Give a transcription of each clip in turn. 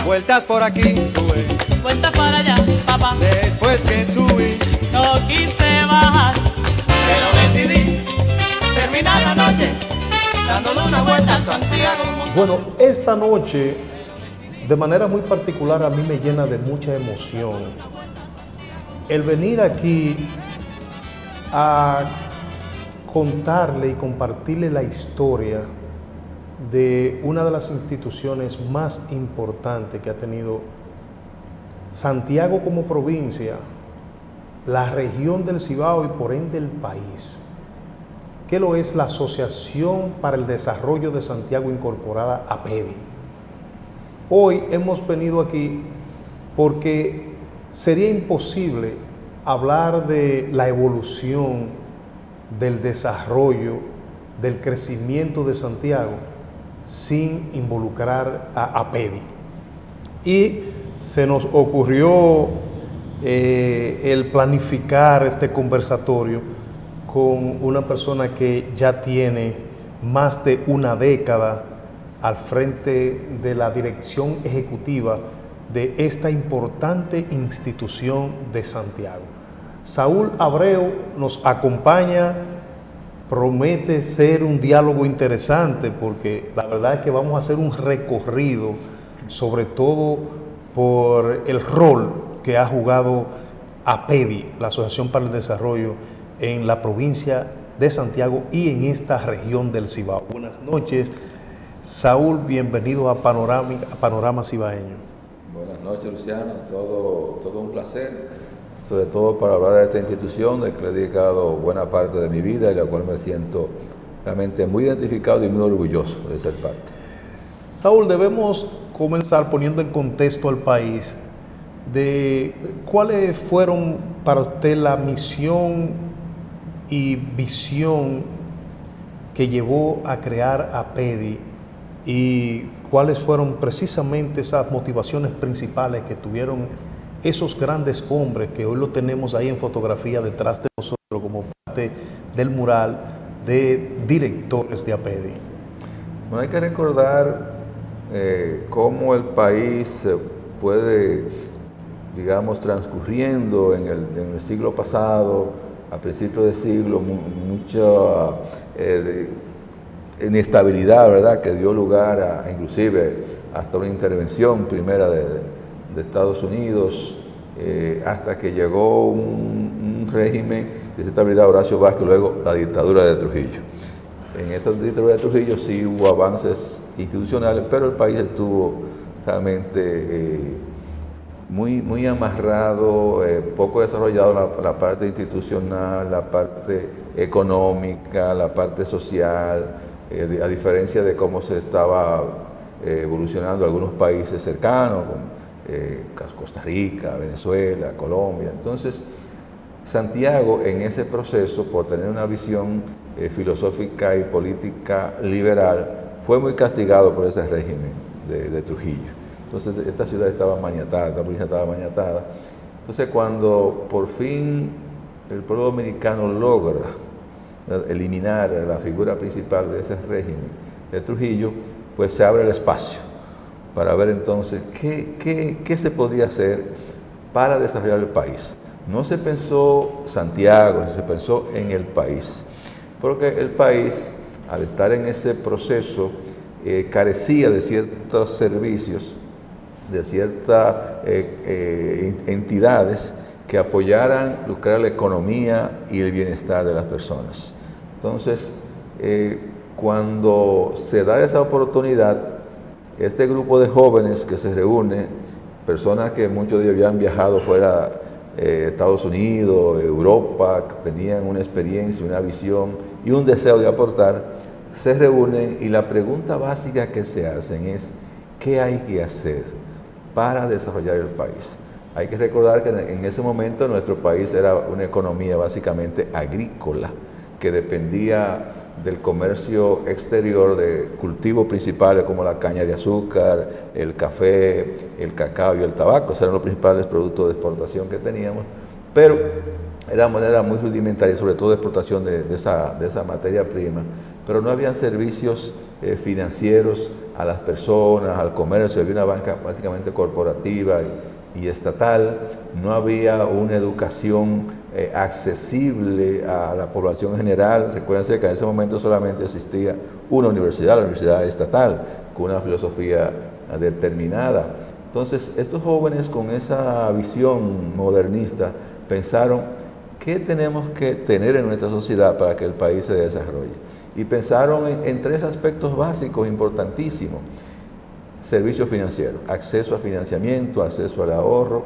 vueltas por aquí, vueltas para allá, papá. Después que subí, no quise bajar, pero decidí terminar la noche dándole una vuelta a Santiago. Bueno, esta noche, de manera muy particular, a mí me llena de mucha emoción el venir aquí a contarle y compartirle la historia de una de las instituciones más importantes que ha tenido Santiago como provincia, la región del Cibao y por ende el país, que lo es la Asociación para el Desarrollo de Santiago Incorporada, APEDI. Hoy hemos venido aquí porque sería imposible hablar de la evolución, del desarrollo, del crecimiento de Santiago sin involucrar a APEDI. Y se nos ocurrió el planificar este conversatorio con una persona que ya tiene más de una década al frente de la dirección ejecutiva de esta importante institución de Santiago. Saúl Abreu nos acompaña, promete ser un diálogo interesante porque la verdad es que vamos a hacer un recorrido, sobre todo por el rol que ha jugado APEDI, la Asociación para el Desarrollo, en la provincia de Santiago y en esta región del Cibao. Buenas noches, Saúl, bienvenido a Panorama Cibaeño. Buenas noches, Luciano, todo un placer, sobre todo para hablar de esta institución de que le he dedicado buena parte de mi vida y la cual me siento realmente muy identificado y muy orgulloso de ser parte. Saúl, debemos comenzar poniendo en contexto al país de cuáles fueron para usted la misión y visión que llevó a crear APEDI y cuáles fueron precisamente esas motivaciones principales que tuvieron esos grandes hombres que hoy lo tenemos ahí en fotografía detrás de nosotros como parte del mural de directores de APEDI. Bueno, hay que recordar cómo el país puede, digamos, transcurriendo en el siglo pasado, a principios de siglo, mucha inestabilidad, ¿verdad?, que dio lugar a inclusive hasta una intervención primera de Estados Unidos, hasta que llegó un régimen de estabilidad, Horacio Vázquez, luego la dictadura de Trujillo. En esa dictadura de Trujillo sí hubo avances institucionales, pero el país estuvo realmente muy amarrado, poco desarrollado la parte institucional, la parte económica, la parte social, a diferencia de cómo se estaba evolucionando algunos países cercanos, como Costa Rica, Venezuela, Colombia. Entonces, Santiago en ese proceso, por tener una visión filosófica y política liberal, fue muy castigado por ese régimen de Trujillo. Entonces esta ciudad estaba maniatada, esta provincia estaba maniatada. Entonces cuando por fin el pueblo dominicano logra eliminar la figura principal de ese régimen de Trujillo, pues se abre el espacio para ver entonces qué se podía hacer para desarrollar el país. No se pensó Santiago, se pensó en el país, porque el país, al estar en ese proceso, carecía de ciertos servicios, de ciertas entidades que apoyaran lucrar la economía y el bienestar de las personas. Entonces, cuando se da esa oportunidad, este grupo de jóvenes que se reúne, personas que muchos de ellos habían viajado fuera de Estados Unidos, Europa, que tenían una experiencia, una visión y un deseo de aportar, se reúnen y la pregunta básica que se hacen es ¿qué hay que hacer para desarrollar el país? Hay que recordar que en ese momento nuestro país era una economía básicamente agrícola, que dependía del comercio exterior de cultivos principales como la caña de azúcar, el café, el cacao y el tabaco. Esos eran los principales productos de exportación que teníamos, pero era de manera muy rudimentaria, sobre todo de exportación de esa materia prima, pero no habían servicios financieros a las personas, al comercio. Había una banca básicamente corporativa y estatal. No había una educación accesible a la población general. Recuérdense que en ese momento solamente existía una universidad, la Universidad Estatal, con una filosofía determinada. Entonces, estos jóvenes con esa visión modernista pensaron: ¿qué tenemos que tener en nuestra sociedad para que el país se desarrolle? Y pensaron en tres aspectos básicos importantísimos: servicios financieros, acceso a financiamiento, acceso al ahorro,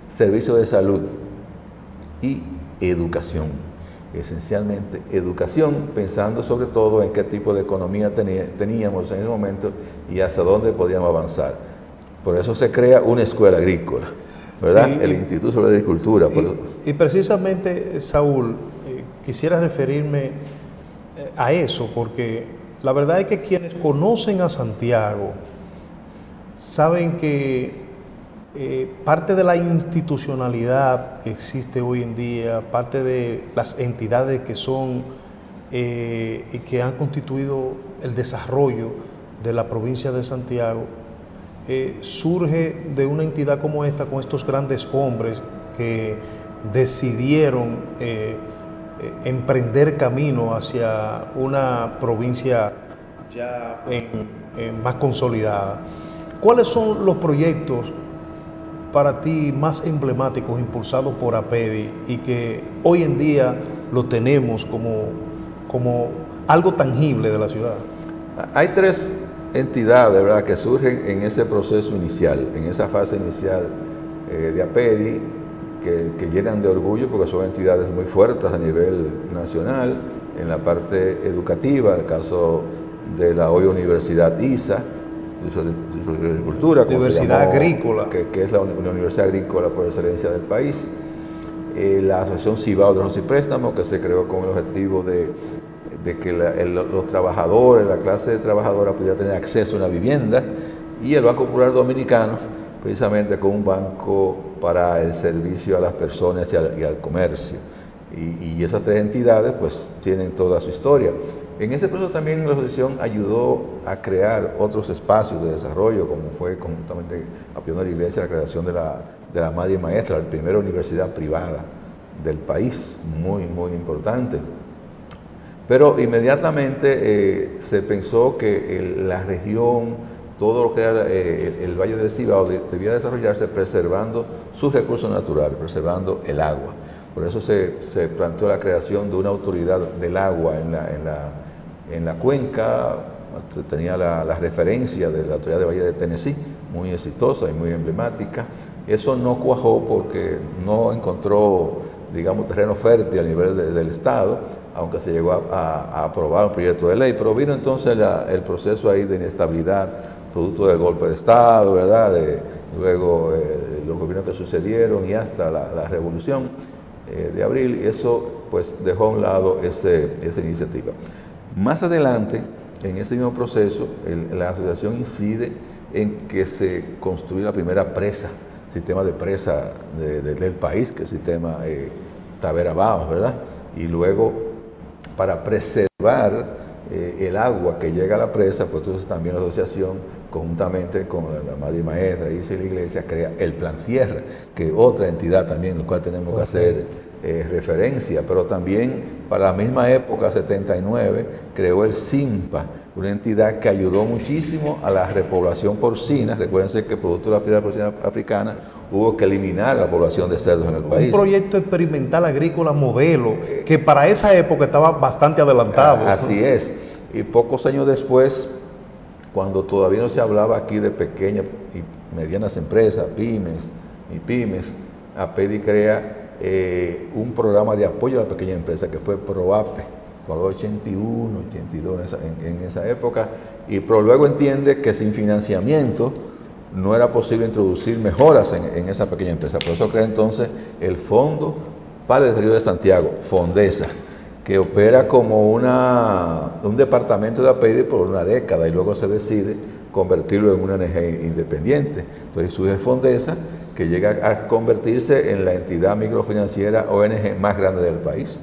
servicios de salud y educación. Esencialmente educación, pensando sobre todo en qué tipo de economía teníamos en ese momento y hacia dónde podíamos avanzar. Por eso se crea una escuela agrícola, ¿verdad? Sí, el Instituto de Agricultura. Y precisamente, Saúl, quisiera referirme a eso, porque la verdad es que quienes conocen a Santiago saben que parte de la institucionalidad que existe hoy en día, parte de las entidades que son y que han constituido el desarrollo de la provincia de Santiago, surge de una entidad como esta, con estos grandes hombres que decidieron emprender camino hacia una provincia ya más consolidada. ¿Cuáles son los proyectos para ti más emblemáticos impulsados por APEDI y que hoy en día lo tenemos como algo tangible de la ciudad? Hay tres entidades, ¿verdad?, que surgen en ese proceso inicial, en esa fase inicial de APEDI, que llenan de orgullo porque son entidades muy fuertes a nivel nacional, en la parte educativa, el caso de la hoy Universidad ISA, de Agricultura, Universidad Agrícola, que es la Universidad Agrícola por excelencia del país, la Asociación Cibao de Ahorros y Préstamos, que se creó con el objetivo de que los trabajadores, la clase trabajadora pudiera tener acceso a una vivienda, y el Banco Popular Dominicano, precisamente con un banco para el servicio a las personas y al comercio. Y esas tres entidades pues tienen toda su historia. En ese proceso también la asociación ayudó a crear otros espacios de desarrollo, como fue conjuntamente apoyando a la Iglesia la creación de la Madre y Maestra, la primera universidad privada del país, muy, muy importante. Pero inmediatamente se pensó que la región, todo lo que era el Valle del Cibao, debía desarrollarse preservando sus recursos naturales, preservando el agua. Por eso se planteó la creación de una autoridad del agua en la cuenca. Se tenía la referencia de la autoridad del Valle de Tennessee, muy exitosa y muy emblemática. Eso no cuajó porque no encontró, digamos, terreno fértil a nivel del Estado, aunque se llegó a aprobar un proyecto de ley, pero vino entonces el proceso ahí de inestabilidad, producto del golpe de Estado, ¿verdad? Luego los gobiernos que sucedieron y hasta la revolución de abril, y eso pues dejó a un lado esa iniciativa. Más adelante, en ese mismo proceso, la asociación incide en que se construyó la primera presa, sistema de presa del país, que es el sistema Tavera Bajos, ¿verdad? Y luego, para preservar el agua que llega a la presa, pues entonces también la asociación, conjuntamente con la Madre y Maestra y la Iglesia, crea el Plan Sierra, que es otra entidad también en la cual tenemos que hacer referencia. Pero también para la misma época, 79, creó el CIMPA, una entidad que ayudó muchísimo a la repoblación porcina. Recuérdense que producto de la fiebre porcina africana hubo que eliminar la población de cerdos en el país. Un proyecto experimental agrícola modelo que para esa época estaba bastante adelantado. Así es. Y pocos años después, cuando todavía no se hablaba aquí de pequeñas y medianas empresas, pymes, APEDI crea un programa de apoyo a la pequeña empresa que fue PROAPE, por 81, 82 en esa época, pero luego entiende que sin financiamiento no era posible introducir mejoras en esa pequeña empresa. Por eso crea entonces el Fondo para el Desarrollo de Santiago, FONDESA, que opera como un departamento de APEDI por una década y luego se decide convertirlo en una ONG independiente. Entonces surge FONDESA, que llega a convertirse en la entidad microfinanciera ONG más grande del país.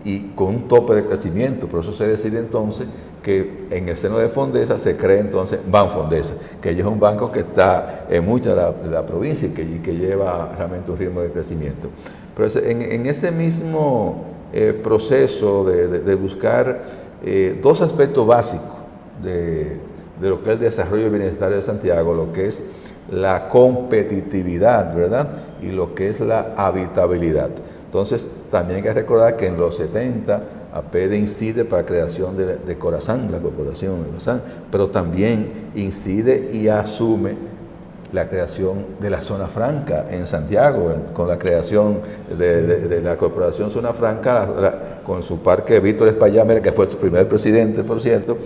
y con un tope de crecimiento. Por eso se decide entonces que en el seno de Fondesa se cree entonces Banfondesa, que ya es un banco que está en mucha de la provincia y que lleva realmente un ritmo de crecimiento. Pero en ese mismo proceso de buscar dos aspectos básicos de lo que es el desarrollo y bienestar de Santiago, lo que es la competitividad, ¿verdad? Y lo que es la habitabilidad. Entonces, también hay que recordar que en los 70 APEDE incide para la creación de Corazán, la corporación de Corazán, pero también incide y asume la creación de la Zona Franca en Santiago, con la creación de la corporación Zona Franca, con su parque Víctor Espaillat, que fue su primer presidente, por cierto,